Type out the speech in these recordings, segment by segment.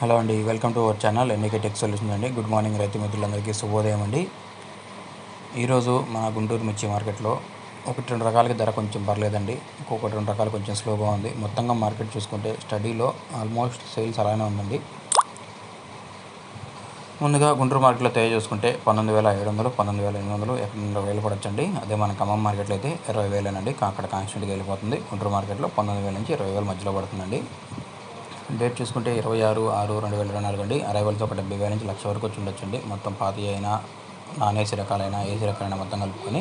Hello అండి, welcome to our channel ఎన్నికే tech solution అండి. గుడ్ మార్నింగ్ రైతు మిత్రులందరికీ శుభోదయం అండి. ఈరోజు మన గుంటూరు మిర్చి మార్కెట్లో ఒకటి రెండు రకాలకి ధర కొంచెం పర్లేదండి, ఇంకొకటి రెండు రకాలు కొంచెం స్లోగా ఉంది. మొత్తంగా మార్కెట్ చూసుకుంటే స్టడీలో ఆల్మోస్ట్ సేల్స్ అలానే ఉందండి. ముందుగా గుంటూరు మార్కెట్లో తేజ చూసుకుంటే 19,700, 19,800, 20,000 పడొచ్చండి. అదే మన ఖమ్మం మార్కెట్లో అయితే 20,000 అక్కడ కాన్స్టెంట్గా వెళ్ళిపోతుంది. గుంటూరు మార్కెట్లో 19,000 నుంచి 20,000 మధ్యలో పడుతుందండి. డేట్ చూసుకుంటే 26/6/2024 అండి. అరైవల్తో ఒక 70,000 నుంచి 1,00,000 వరకు వచ్చి ఉండొచ్చండి. మొత్తం పాతి అయినా నాన్ ఏసీ రకాలైనా ఏసీ రకాలైనా మొత్తం కలుపుకొని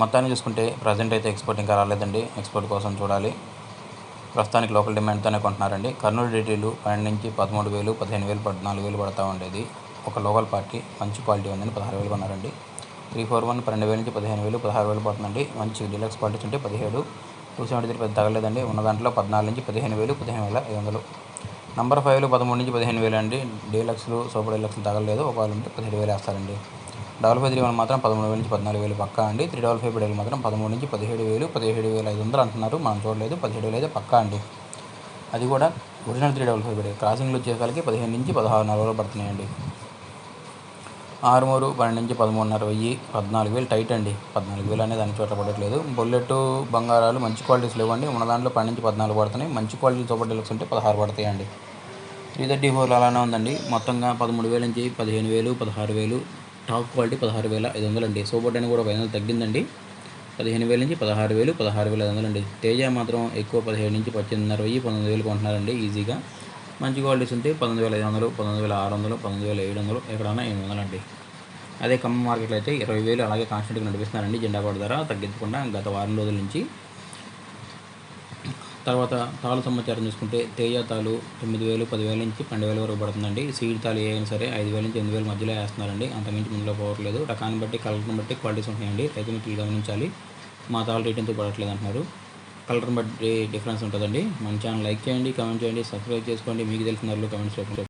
మొత్తాన్ని చూసుకుంటే ప్రజెంట్ అయితే ఎక్స్పోర్ట్ ఇంకా రాలేదండి. ఎక్స్పోర్ట్ కోసం చూడాలి. ప్రస్తుతానికి లోకల్ డిమాండ్తోనే కొంటున్నారండి. కర్నూలు డీటీలు 12 నుంచి 13,000, 15,000, 14,000 పడుతూ ఉండేది. ఒక లోకల్ పార్టీ మంచి క్వాలిటీ ఉందని 16,000 కొన్నారండి. 341 12,000 నుంచి 15,000, 16,000 పడుతుందండి. మంచి డీలక్స్ క్వాలిటీస్ ఉంటే 17, 273 పెద్ద తగలేదండి. ఉన్న దాంట్లో 14 నుంచి 15,000, 15,500. నంబర్ 5లు 13 నుంచి 15,000 అండి. డీలక్స్లు సూపర్ డీలక్స్లు తగలేదు. ఒకవేళ ఉంటే 17,000 వేస్తారండి. 555 మాత్రం 13,000 నుంచి 14,000 పక్కా అండి. 355 డీలు మాత్రం 13 నుంచి 17,000, 17,500 అంటున్నారు. మనం చూడలేదు. 17,000 అయితే పక్కా అండి. అది కూడా ఒరిజినల్ 355 క్రాసింగ్లు వచ్చేసరికి 15 నుంచి 16,500 పడుతున్నాయండి. ఆరుమూరు 12 నుంచి 13,500, 14,000 టైట్ అండి. 14,000 అనేది అన్ని చోట్ల పడట్లేదు. బుల్లెట్ బంగారాలు మంచి క్వాలిటీస్ లేవండి. ఉన్న దాంట్లో 12 నుంచి 14 పడుతున్నాయి. మంచి క్వాలిటీ సూపర్ డీలక్స్ ఉంటే 16 పడతాయండి. 334 అలానే ఉందండి. మొత్తంగా 13,000 నుంచి 15,000, 16,000, టాప్ క్వాలిటీ 16,500 అండి. సూపర్ డైన్ కూడా 500 తగ్గిందండి. 15,000 నుంచి 16,000, 16,500 అండి. తేజ మాత్రం ఎక్కువ 17 నుంచి 18,500, 19,000 కొంటున్నారండి ఈజీగా. మంచి క్వాలిటీస్ ఉంటే 19,500, 19,600, 19,700, ఎక్కడన్నా 800 అండి. అదే ఖమ్మం మార్కెట్లో అయితే 20,000 అలాగే కాన్స్టెంట్గా నడిపిస్తున్నారండి. జెండా కోట ధర తగ్గించకుండా గత వారం రోజుల నుంచి. తర్వాత తాలు సమాచారం చూసుకుంటే తేజ తాలు 9,000, 10,000 నుంచి 12,000 వరకు పడుతుందండి. సీడ్ తాలు ఏమైనా సరే 5,000 నుంచి 8,000 మధ్యలో వేస్తున్నారండి. అంతకుమించి ముందులో పోవట్లేదు. రకాన్ని బట్టి కలర్ని బట్టి క్వాలిటీస్ ఉంటున్నాయండి. రైతు మిత్రులు గమనించాలి. మా తాలు రేట్ ఎంతో పడట్లేదు అంటున్నారు. కలర్ని బట్టి డిఫరెన్స్ ఉంటుందండి. మన ఛానల్ లైక్ చేయండి, కామెంట్ చేయండి, సబ్స్క్రైబ్ చేసుకోండి. మీకు తెలిసిన వాళ్ళు కామెంట్స్